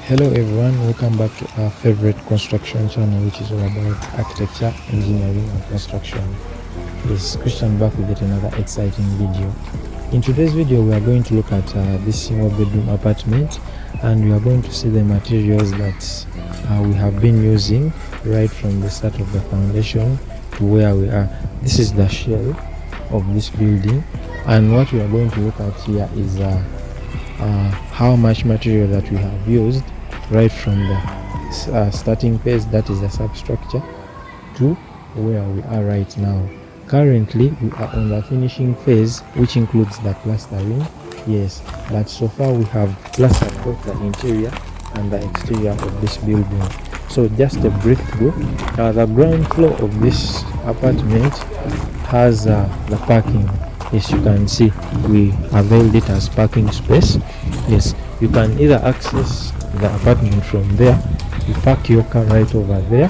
Hello everyone, welcome back to our favorite construction channel, which is all about architecture, engineering and construction. This is Christian back with yet another exciting video. In today's video we are going to look at this single bedroom apartment, and we are going to see the materials that we have been using right from the start of the foundation to where we are. This is the shell of this building, and what we are going to look at here is how much material that we have used right from the starting phase, that is the substructure, to where we are right now. Currently we are on the finishing phase, which includes the plastering. Yes, but so far we have plastered both the interior and the exterior of this building. So just a brief view. The ground floor of this apartment has the parking. Yes, you can see we availed it as parking space. Yes, you can either access the apartment from there, you park your car right over there,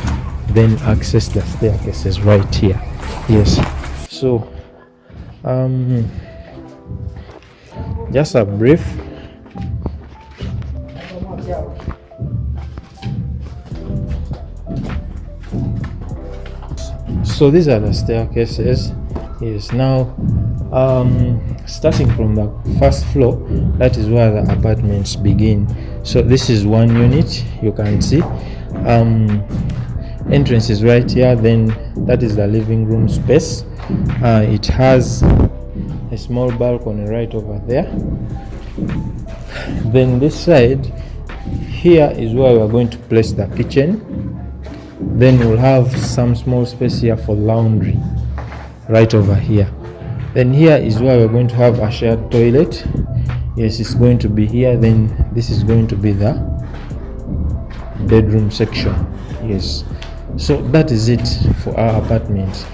then access the staircases right here. Yes, so just a brief. So these are the staircases. Yes, now starting from the first floor, that is where the apartments begin. So this is one unit, you can see entrance is right here, then that is the living room space. It has a small balcony right over there. Then this side here is where we are going to place the kitchen. Then we'll have some small space here for laundry right over here. Then here is where we're going to have a shared toilet. Yes, it's going to be here. Then this is going to be the bedroom section. Yes, so that is it for our apartment.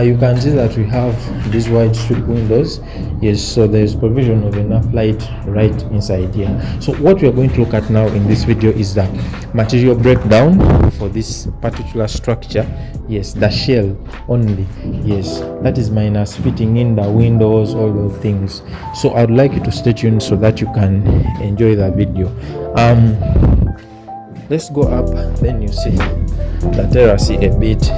You can see that we have these wide strip windows. Yes, so there is provision of enough light right inside here. So what we are going to look at now in this video is the material breakdown for this particular structure. Yes, the shell only. Yes, that is minus fitting in the windows, all those things. So I'd like you to stay tuned so that you can enjoy the video. Let's go up, then you see the terrace a bit.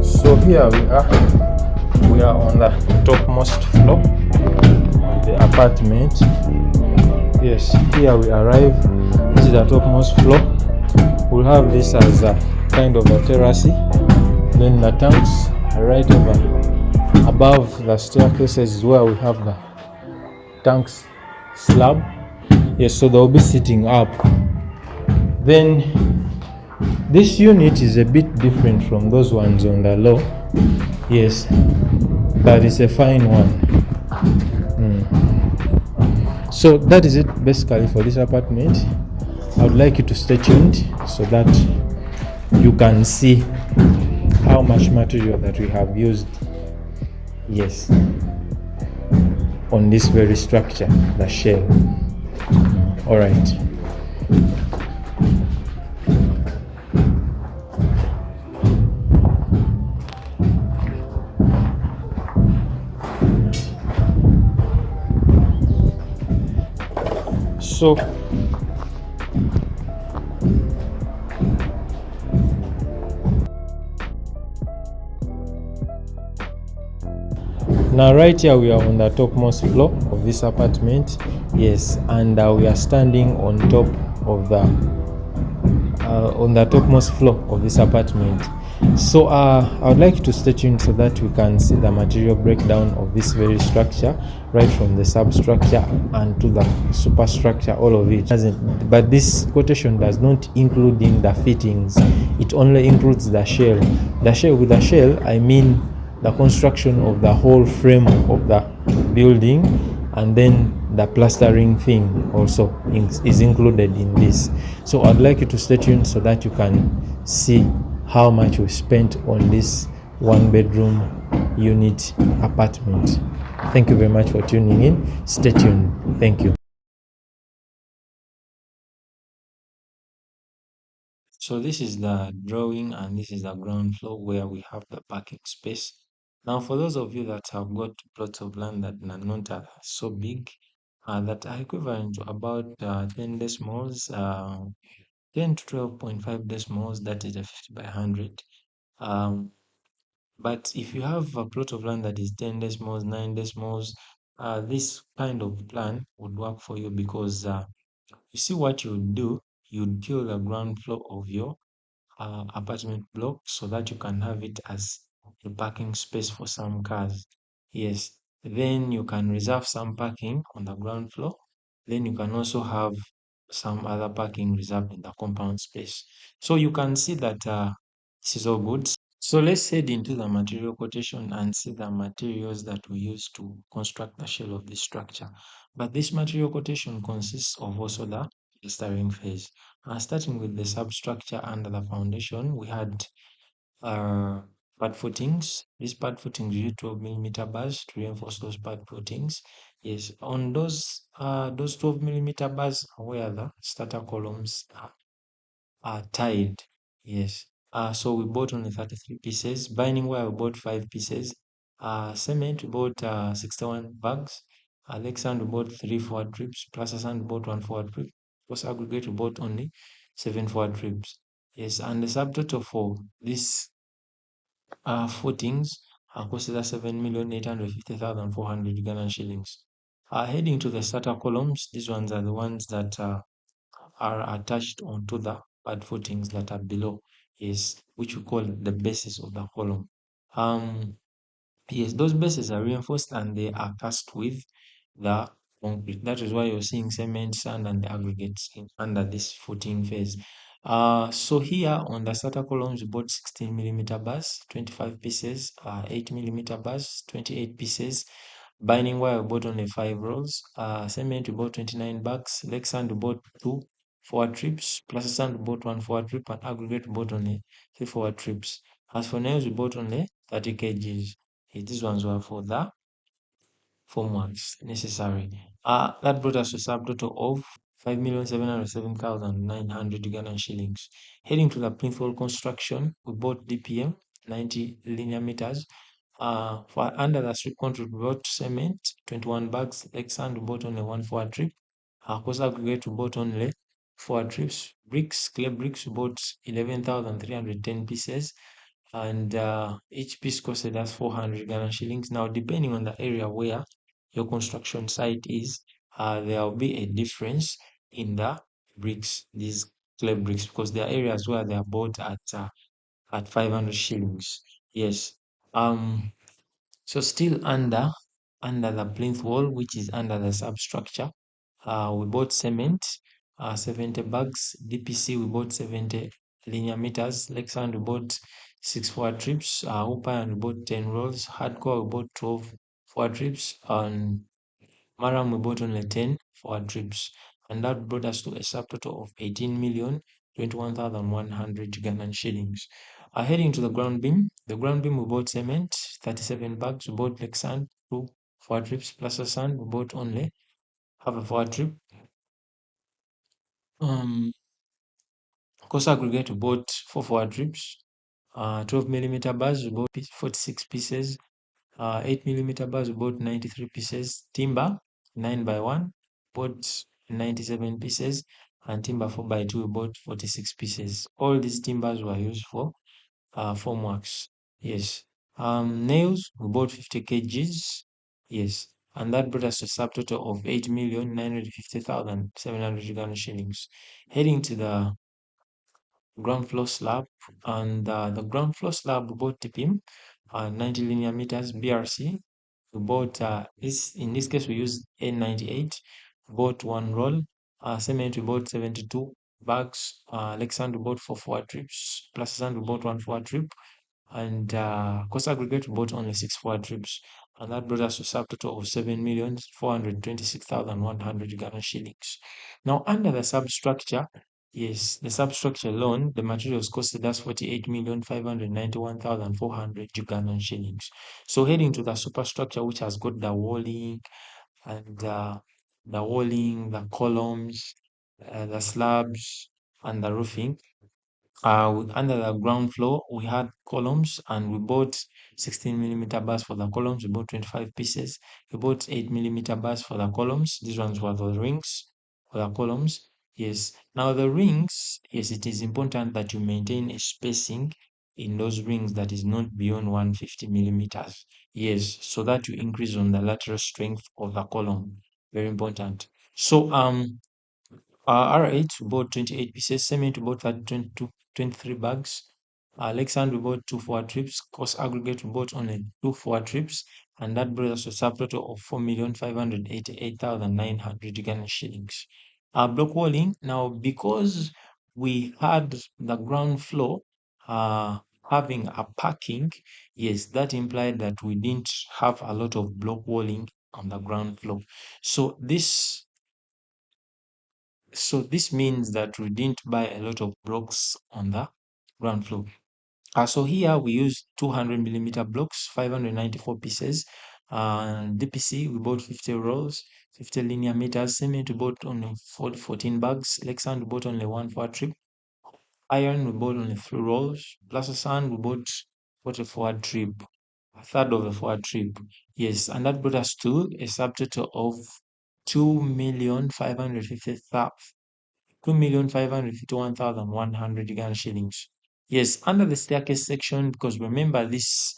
So here we are on the topmost floor of the apartment. Yes, here we arrive. This is the topmost floor. We'll have this as a kind of a terrace. Then the tanks are right over above the staircases, is where we have the tanks slab. Yes, so they'll be sitting up. Then this unit is a bit different from those ones on the low. Yes, but it's a fine one. So that is it basically for this apartment. I would like you to stay tuned so that you can see how much material that we have used, yes, on this very structure, the shell. All right. So now right here we are on the topmost floor of this apartment. Yes, and we are standing on top of the on the topmost floor of this apartment. So I would like you to stay tuned so that we can see the material breakdown of this very structure, right from the substructure and to the superstructure, all of it. But this quotation does not include in the fittings. It only includes the shell. The shell, with the shell, I mean the construction of the whole frame of the building, and then the plastering thing also is included in this. So I'd like you to stay tuned so that you can see how much we spent on this one bedroom unit apartment. Thank you very much for tuning in. Stay tuned. Thank you. So this is the drawing and this is the ground floor where we have the parking space. Now for those of you that have got plots of land that are not so big, that are equivalent to about 10 decimals, 10 to 12.5 decimals, that is a 50 by 100. But if you have a plot of land that is 10 decimals, 9 decimals, this kind of plan would work for you because you see what you would do, you'd kill the ground floor of your apartment block so that you can have it as a parking space for some cars. Yes, then you can reserve some parking on the ground floor. Then you can also have some other parking reserved in the compound space. So you can see that this is all good. So let's head into the material quotation and see the materials that we use to construct the shell of this structure. But this material quotation consists of also the plastering phase. Starting with the substructure under the foundation, we had pad footings. These pad footings use 12 mm bars to reinforce those pad footings. Yes, on those 12 mm bars are where the starter columns are tied. Yes. So we bought only 33 pieces. Binding wire, we bought 5 pieces. Cement, we bought 61 bags. Lexan, we bought 3 forward trips. Plus sand, we bought 1 forward trip. Plus aggregate, we bought only 7 forward trips. Yes, and the subtotal for this footings costed us 7,850,400 Ghana shillings. Heading to the starter columns, these ones are the ones that are attached onto the pad footings that are below, yes, which we call the bases of the column. Um, yes, those bases are reinforced and they are cast with the concrete. That is why you're seeing cement, sand, and the aggregates under this footing phase. So here on the starter columns, we bought 16 mm bars, 25 pieces, 8 mm bars, 28 pieces. Binding wire, we bought only 5 rolls. Cement, we bought 29 bags. Lake sand, we bought 2 forward trips. Plus sand, we bought 1 forward trip. And aggregate, we bought only 3 forward trips. As for nails, we bought only 30 kgs. These ones were for the formworks necessary. That brought us to a subtotal of 5,707,900 Ugandan shillings. Heading to the plinth wall construction, we bought DPM 90 linear meters. For under the strip control, we bought cement 21 bags. Like sand, we bought only 1 forward trip. Cost aggregate, we bought only 4 trips. Bricks, clay bricks, we bought 11,310 pieces, and each piece costed us 400 Ghana shillings. Now, depending on the area where your construction site is, there will be a difference in the bricks, these clay bricks, because there are areas where they are bought at 500 shillings. Yes. So still under the plinth wall, which is under the substructure, we bought cement, 70 bags. DPC, we bought 70 linear meters. Lexand, we bought 6 forward trips. Upa, we bought 10 rolls. Hardcore, we bought 12 forward trips. And Maram, we bought only 10 forward trips. And that brought us to a subtotal of 18,021,100 Ugandan shillings. Heading to the ground beam. The ground beam, we bought cement, 37 bags. We bought like sand, 2 forward trips plus a sand. We bought only half a forward trip. Cost aggregate, we bought 4 forward trips. 12 mm bars, we bought 46 pieces. 8 mm bars, we bought 93 pieces. Timber, 9 by 1, bought 97 pieces. And timber 4 by 2, we bought 46 pieces. All these timbers were used for formworks. Yes. Nails, we bought 50 kgs. Yes. And that brought us to a subtotal of 8,950,700 Uganda shillings. Heading to the ground floor slab, and the ground floor slab we bought TPM, 90 linear meters BRC. We bought this in this case we used N98. Bought one roll. Cement we bought 72 bags. Lexand we bought for 4 trips. Plus sand we bought one 4 trip, and cost aggregate we bought only 6 4 trips, and that brought us to subtotal of 7,426,100 Uganda shillings. Now under the substructure, yes, the substructure loan, the materials costed us 48,591,400 Ugandan shillings. So heading to the superstructure, which has got the walling and the columns, the slabs, and the roofing. Under the ground floor, we had columns, and we bought 16 millimeter bars for the columns. We bought 25 pieces. We bought 8 millimeter bars for the columns. These ones were the rings for the columns. Yes. Now the rings, yes, it is important that you maintain a spacing in those rings that is not beyond 150 millimeters. Yes, so that you increase on the lateral strength of the column. Very important. So R8 we bought 28 pieces, cement we bought 23 bags. Alexand we bought 2 4 trips, cost aggregate we bought only 2 4 trips, and that brought us to a subtotal of 4,588,900 Uganda shillings. Block walling, now because we had the ground floor having a parking, yes, that implied that we didn't have a lot of block walling on the ground floor. So this means that we didn't buy a lot of blocks on the ground floor. So here we use 200 millimeter blocks, 594 pieces. DPC, we bought 50 rolls, 50 linear meters. Cement, we bought only 14 bags. Lexan, we bought only 1 4 trip. Iron, we bought only 3 rolls. Plaster sand, we bought 44 trip, a third of a 4 trip. Yes, and that brought us to a subtotal of 2,550,000. 2,551,100 Uganda shillings. Yes, under the staircase section, because remember these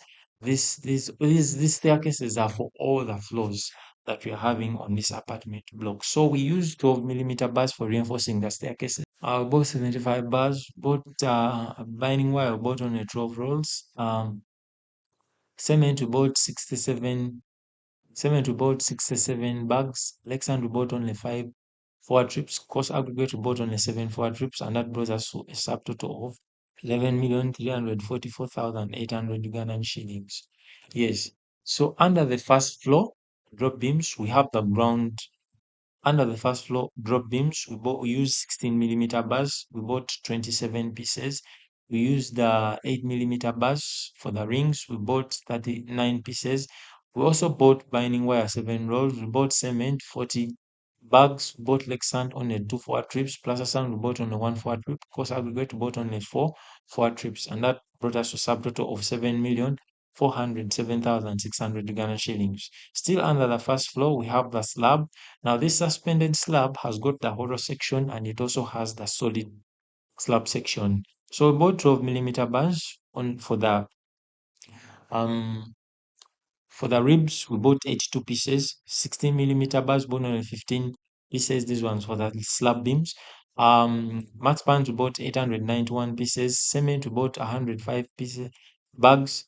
staircases are for all the floors that we are having on this apartment block. So we use 12 millimeter bars for reinforcing the staircases. Both 75 bars, both binding wire, both on the 12 rolls. Cement we bought 67 Cement we bought 67 bags. Lexand we bought only 5 4 trips. Cost aggregate we bought only 7 4 trips, and that brought us to a subtotal of 11,344,800 Ugandan shillings. Yes. So under the first floor drop beams, we have the ground. Under the first floor drop beams, we used 16 millimeter bars. We bought 27 pieces. We used the 8 millimeter bars for the rings. We bought 39 pieces. We also bought binding wire 7 rolls. We bought cement 40 bags. We bought Lexand on a 2 4 trips. Plaster sand we bought on a 1 4 trip. Cost aggregate we bought on a 4 4 trips, and that brought us to subtotal of 7,407,600 Uganda shillings. Still under the first floor, we have the slab. Now, this suspended slab has got the hollow section, and it also has the solid slab section. So we bought 12 millimeter bars on um for the ribs. We bought 82 pieces, 16 millimeter bars, bought only 15 pieces. These ones for the slab beams. Mat spans we bought 891 pieces. Cement we bought 105 pieces. Bags,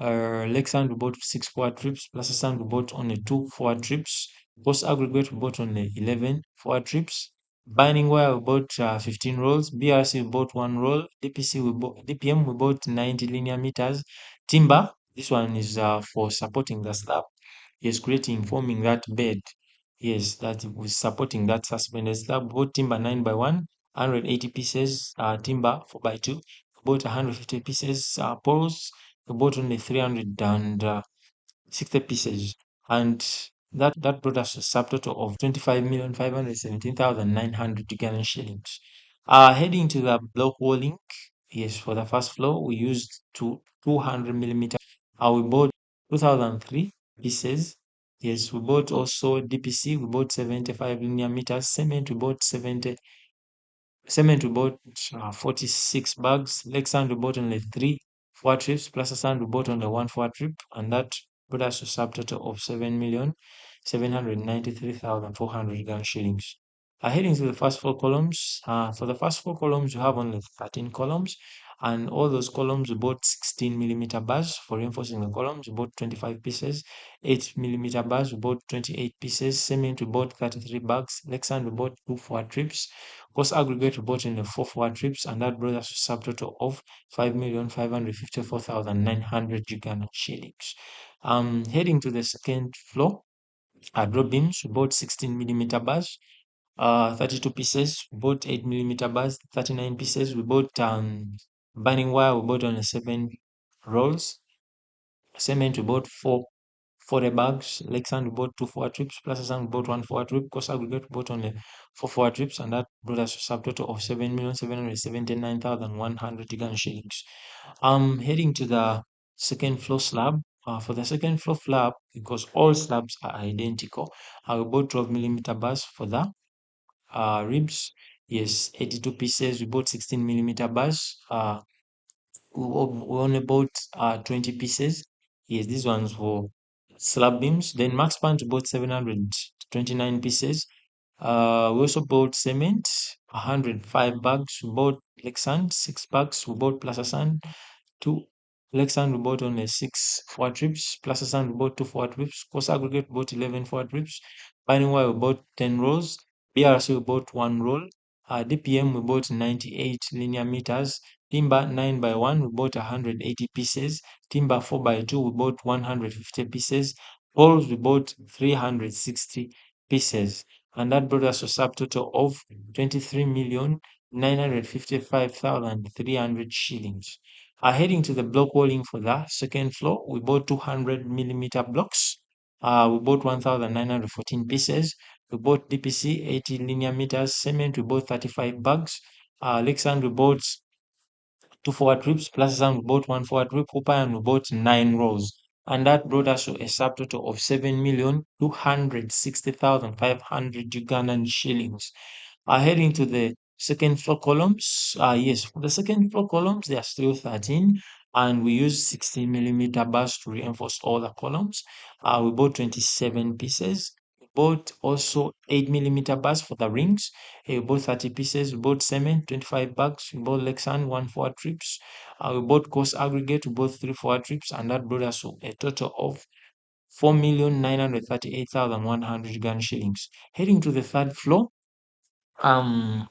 Lexand we bought 6 4 trips. Placer sand we bought only 2 4 trips. Post aggregate we bought only 11 4 trips. Binding wire we bought 15 rolls. BRC we bought 1 roll. DPM we bought 90 linear meters. Timber, this one is for supporting the slab. Yes, forming that bed. Yes, that was supporting that suspended slab. Bought timber 9x1, 180 pieces. Timber 4x2. Bought 150 pieces. Poles, we bought only 360 pieces, and that brought us a subtotal of 25,517,900 Ugandan shillings. Heading to the block walling, yes, for the first floor we used 200 millimeter. We bought 2003 pieces. Yes, we bought also DPC. We bought 75 linear meters. Cement we bought 46 bags. Lexand we bought only 3 4 trips. Plus sand we bought only 1 4 trip, and that brought us to subtotal of 7,793,400 Uganda shillings. Heading to the first four columns, for the first four columns, you have only 13 columns, and all those columns we bought 16mm bars for reinforcing the columns. We bought 25 pieces, 8mm bars, we bought 28 pieces, cement we bought 33 bags, Lexan we bought 2 forward trips, cost aggregate we bought in the 4 forward trips, and that brought us to a subtotal of 5,554,900 Ugandan shillings. Heading to the second floor, drop beams, we bought 16mm bars, 32 pieces. We bought 8mm bars, 39 pieces. We bought binding wire. We bought on 7 rolls. Cement. We bought 40 bags. Lexan. We bought 2 forward trips. Plus we bought 1 forward trip. Cost aggregate. We bought only 4 forward trips, and that brought us to a subtotal of 7,779,100 Ugandan shillings. Heading to the second floor slab. For the second floor slab, because all slabs are identical, I will bought 12mm bars for that ribs. Yes, 82 pieces. We bought 16mm bars. We only bought 20 pieces. Yes, these ones for slab beams. Then max span we bought 729 pieces. We also bought cement, 105 bags. We bought Lexan, 6 bags. We bought Plaza Sand, 2. Lexan, we bought only 6 forward trips. Plaza Sand, we bought 2 forward trips. Cost aggregate, we bought 11 forward trips. Binding wire, we bought 10 rolls. BRC, we bought 1 roll. DPM, we bought 98 linear meters. Timber 9 by 1, we bought 180 pieces. Timber 4 by 2, we bought 150 pieces. Poles, we bought 360 pieces. And that brought us a subtotal of 23,955,300 shillings. Heading to the block walling for the second floor, we bought 200mm blocks. We bought 1,914 pieces. We bought DPC 80 linear meters. Cement, we bought 35 bags. Lexan, we bought 2 forward trips. Plus we bought 1 forward trip. Cooper, and we bought 9 rows. And that brought us to a subtotal of 7,260,500 Ugandan shillings. Heading to the second floor columns, yes, for the second floor columns, they are still 13, and we use 16mm bars to reinforce all the columns. We bought 27 pieces. We bought also 8mm bars for the rings. We bought 30 pieces. We bought cement, 25 bags. We bought Lexan, 1 forward trips. We bought cost aggregate. We bought 3 forward trips, and that brought us to a total of 4,938,100 Ugandan shillings. Heading to the third floor, um,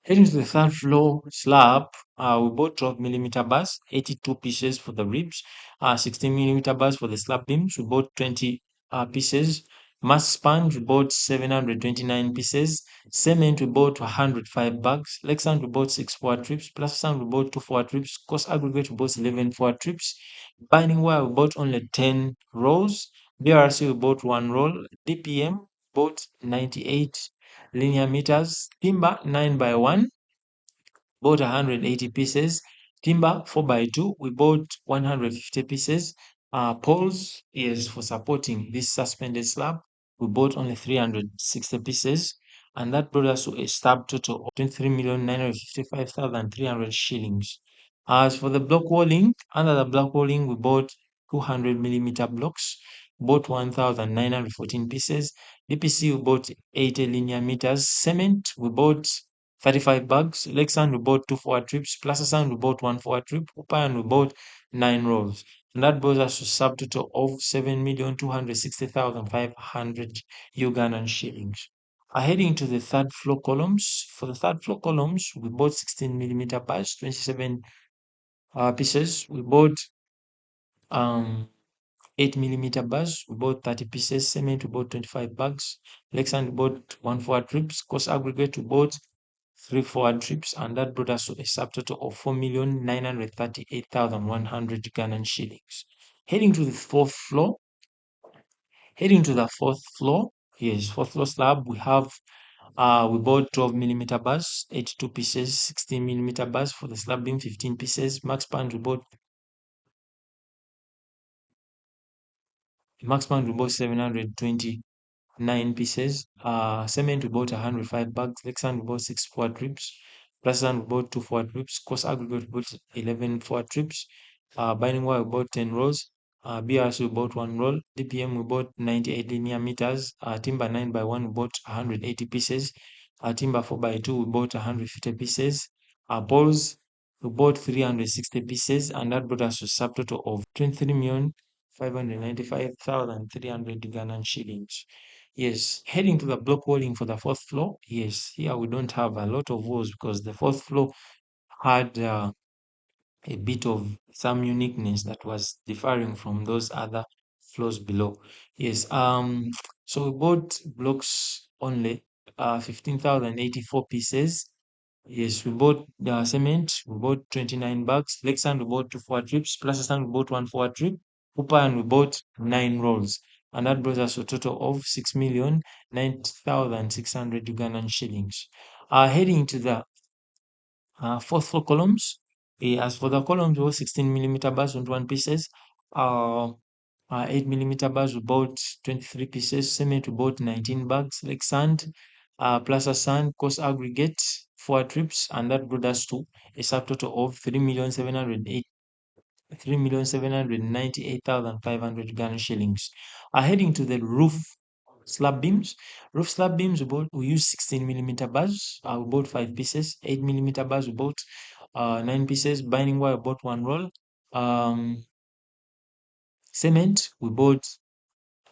Heading to the third floor slab, we bought 12mm bars, 82 pieces for the ribs, 16mm bars for the slab beams. We bought 20 pieces. Mass span, we bought 729 pieces. Cement, we bought 105 bags. Lexan, we bought 6 forward trips. Plus sand, we bought 2 forward trips. Cost aggregate, we bought 11 forward trips. Binding wire, we bought only 10 rolls. BRC, we bought 1 roll. DPM, bought 98 linear meters. Timber 9 by 1, bought 180 pieces. Timber 4 by 2, we bought 150 pieces. Poles is for supporting this suspended slab. We bought only 360 pieces, and that brought us to a stub total of 23,955,300 shillings. As for the block walling, under the block walling, we bought 200mm blocks, bought 1,914 pieces. DPC, we bought 80 linear meters. Cement, we bought 35 bags. Lexan, we bought 2 forward trips. Plaza we bought 1 forward trip. Upayan, we bought 9 rolls. And that brings us to subtotal of 7,260,500 Ugandan shillings. Heading to the third floor columns. For the third floor columns, we bought 16mm bars, 27 pieces. We bought 8mm bars. We bought 30 pieces. Cement, we bought 25 bags. Lexan, we bought 1 forward trips. Cost aggregate, we bought 3 forward trips, and that brought us to a subtotal of 4,938,100 Ugandan shillings. Heading to the fourth floor, yes, fourth floor slab, we bought 12mm bars, 82 pieces, 16mm bars for the slab beam, 15 pieces. Max span, we bought 729 pieces. Cement, we bought 105 bags. Lexan, we bought 6 forward trips. Plasan, we bought 2 forward trips. Cost aggregate, we bought 11 forward trips. Binding wire, we bought 10 rolls. BRC we bought 1 roll. DPM we bought 98 linear meters. Timber 9x1 we bought 180 pieces. Timber 4x2 we bought 150 pieces. Poles we bought 360 pieces, and that brought us to a subtotal of 23,595,300 Ugandan shillings. Yes, heading to the block walling for the fourth floor. Yes, here we don't have a lot of walls because the fourth floor had a bit of some uniqueness that was differing from those other floors below. Yes, so we bought blocks only, 15,084 pieces. Yes, we bought the cement, we bought 29 bags, leg sand we bought 2 forward trips, plaster sand we bought 1 forward trip, hooper and we bought 9 rolls. And that brought us to a total of 6,090,600 Ugandan shillings. Heading to the fourth floor columns. As for the columns, we bought 16 millimeter bars, 21 pieces. 8 millimeter bars, we bought 23 pieces. Cement, we bought 19 bags. Like sand, plaster sand, coarse aggregate, 4 trips, and that brought us to a subtotal of 3,798,500 Ghana shillings. Heading to the roof slab beams. Roof slab beams, we use 16 millimeter bars. We bought 5 pieces. 8 millimeter bars, we bought 9 pieces. Binding wire, we bought 1 roll. Cement, we bought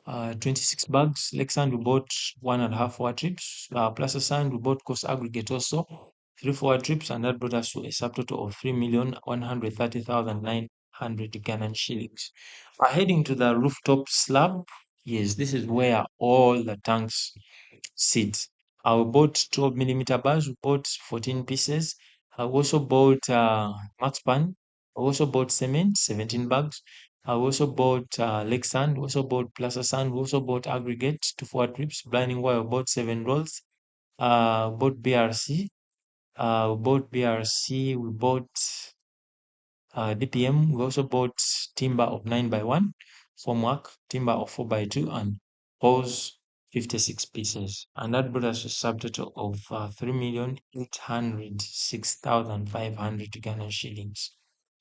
26 bags. Lake sand, we bought 1.5 forward trips. Plaster sand, we bought coarse aggregate also, 3 forward trips, and that brought us to a subtotal of 3,130,900 Ghanaian shillings. Heading to the rooftop slab, yes, this is where all the tanks sit. I bought 12 millimeter bars, we bought 14 pieces. I also bought max pan. I also bought cement, 17 bags. I also bought lake sand, we also bought plaster sand, we also bought aggregate, 2 forward trips, blinding wire, we bought 7 rolls. Bought BRC, we bought DPM, we also bought timber of 9x1, formwork, timber of 4x2, and poles 56 pieces. And that brought us to a subtotal of 3,806,500 Ghana shillings.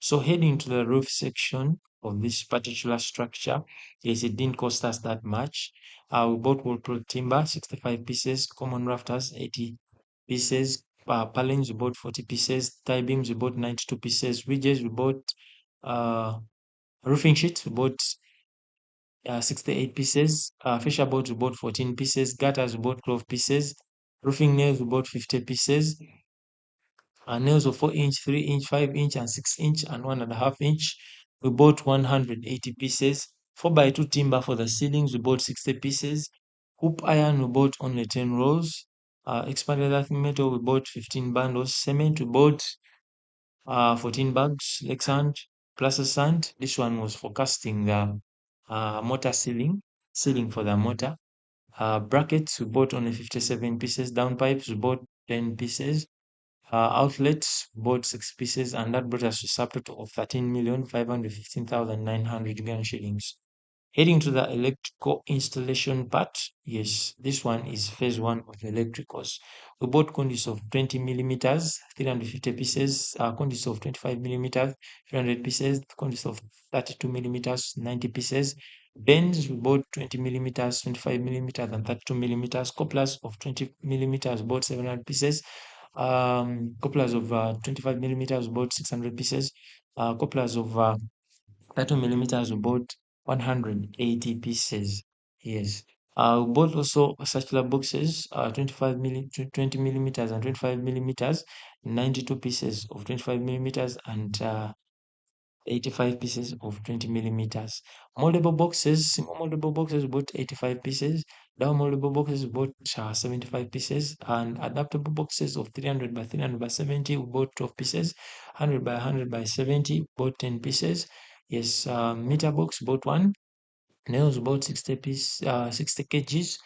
So heading to the roof section of this particular structure, yes, it didn't cost us that much. We bought wall timber, 65 pieces, common rafters, 80 pieces, purlins we bought 40 pieces, tie beams we bought 92 pieces, ridges we bought roofing sheets we bought 68 pieces, fascia boards we bought 14 pieces, gutters we bought 12 pieces, roofing nails we bought 50 pieces, nails of 4 inch, 3 inch, 5 inch, and 6 inch, and 1.5 inch. We bought 180 pieces. 4x2 timber for the ceilings, we bought 60 pieces. Hoop iron, we bought only 10 rolls. Expanded earth metal, we bought 15 bundles. Cement, we bought 14 bags. Lake sand, plaster sand. This one was for casting the motor ceiling for the motor. Brackets, we bought only 57 pieces. Downpipes, we bought 10 pieces. Outlets bought 6 pieces, and that brought us to a subtotal of 13,515,900 Ugandan shillings. Heading to the electrical installation part, yes, this one is phase 1 of the electricals. We bought conduits of 20 millimeters, 350 pieces, conduits of 25 millimeters, 300 pieces, conduits of 32 millimeters, 90 pieces. Bends, we bought 20 millimeters, 25 millimeters, and 32 millimeters. Couplers of 20 millimeters, bought 700 pieces. Couplers of 25 millimeters, bought 600 pieces. Couplers of 32 millimeters, we bought 180 pieces. Yes. We bought also circular boxes, 20 millimeters and 25 millimeters, 92 pieces of 25 millimeters, and 85 pieces of 20 millimeters. Moldable boxes, single moldable boxes, bought 85 pieces. Double moldable boxes, bought 75 pieces. And adaptable boxes of 300 by 300 by 70, we bought 12 pieces. 100 by 100 by 70, bought 10 pieces. Yes, meter box, bought 1. Nails, bought 60 kgs.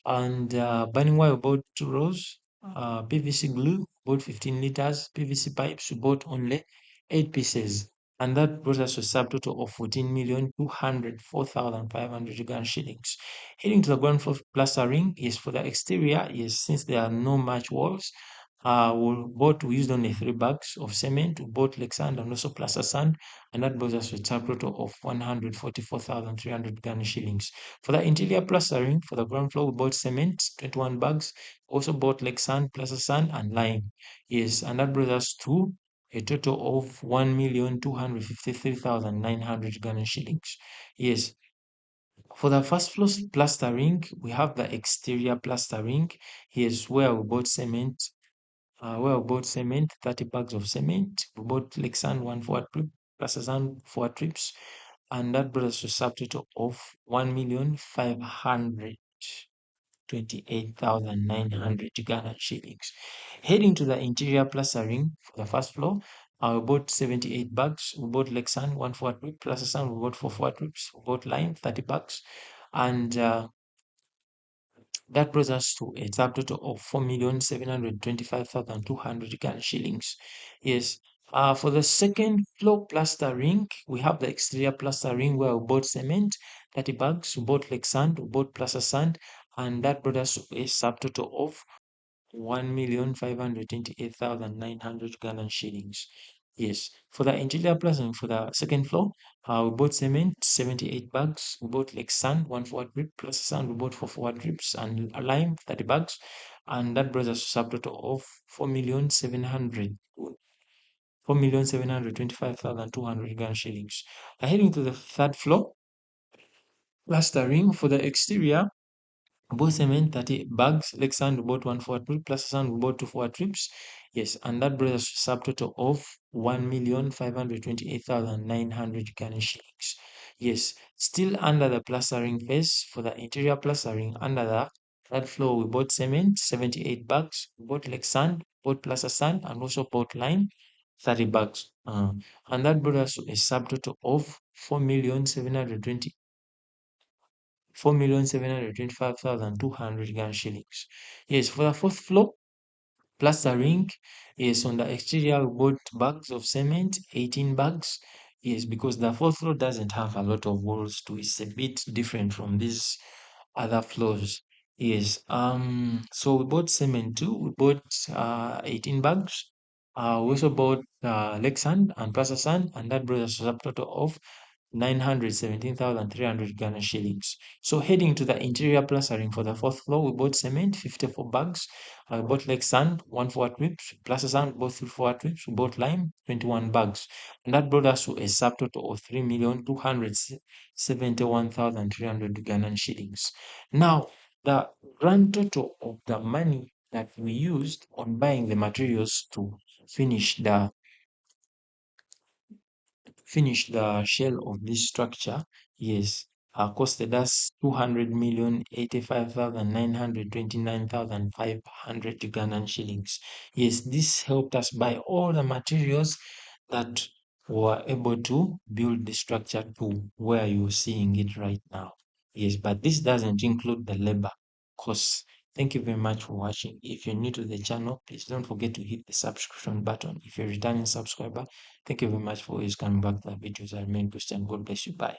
And binding wire, bought 2 rows. PVC glue, bought 15 liters. PVC pipes, we bought only 8 pieces. And that brought us to a subtotal of 14,204,500 Ugandan shillings. Heading to the ground floor plastering is for the exterior. Yes, since there are no much walls, we used only 3 bags of cement, we bought like sand and also plaster sand, and that brings us to a total of 144,300 Ghana shillings. For the interior plastering, for the ground floor, we bought cement, 21 bags, also bought like sand, plaster sand, and lime. Yes, and that brings us to a total of 1,253,900 Ghana shillings. Yes, for the first floor plastering, we have the exterior plastering. Here's where we bought cement. Where we bought cement, 30 bags of cement. We bought like sand, one for trip, plus a sand for trips, and that brought us to a subtotal of 1,528,900 Ghana shillings. Heading to the interior plastering for the first floor, we bought 78 bags. We bought like sand, one for trip, plus a sand. We bought for 4 trips. We bought lime, 30 bags, and that brings us to a subtotal of 4,725,200 Ghana shillings. Yes. For the second floor plastering, we have the exterior plastering where we bought cement, 30 bags, we bought like sand, we bought plaster sand, and that brought us to a subtotal of 1,528,900 Ghana shillings. Yes. For the interior plastering for the second floor, we bought cement, 78 bags. We bought like sand, one for drip, plus sand, we bought for 4 drips, and a lime, 30 bags. And that brings us to a subtotal of 4,725,200 Ghana shillings. Heading to the third floor, plastering for the exterior, both cement 30 bags, like sand we bought 1 for 3, plus sand we bought 2 for 3. Yes, and that brings us to a subtotal of 1,528,900 Ghana shillings. Yes, still under the plastering phase for the interior plastering, under the third floor we bought cement 78 bags, we bought like sand, bought plaster sand, and also bought lime 30 bags. And that brought us to a subtotal of 4,725,200 Ghana shillings. Yes, for the fourth floor, plastering is on the exterior. We bought bags of cement, 18 bags. Yes, because the fourth floor doesn't have a lot of walls to it's a bit different from these other floors. Yes. So we bought cement too. We bought 18 bags. We also bought lake sand and plaster sand, and that brought us to a total of 917,300 Ghana shillings. So heading to the interior plastering for the fourth floor, we bought cement, 54 bags. I bought like sand, 1 for 3 trips, plaster sand, both 3 for 3 trips. We bought lime, 21 bags. And that brought us to a subtotal of 3,271,300 Ghana shillings. Now, the grand total of the money that we used on buying the materials to finish the shell of this structure, yes, costed us 200,085,929,500 Ugandan shillings. Yes, this helped us buy all the materials that were able to build the structure to where you're seeing it right now. Yes, but this doesn't include the labor costs. Thank you very much for watching. If you're new to the channel, please don't forget to hit the subscription button. If you're a returning subscriber, thank you very much for always coming back to the videos. I remain Christian. God bless you. Bye.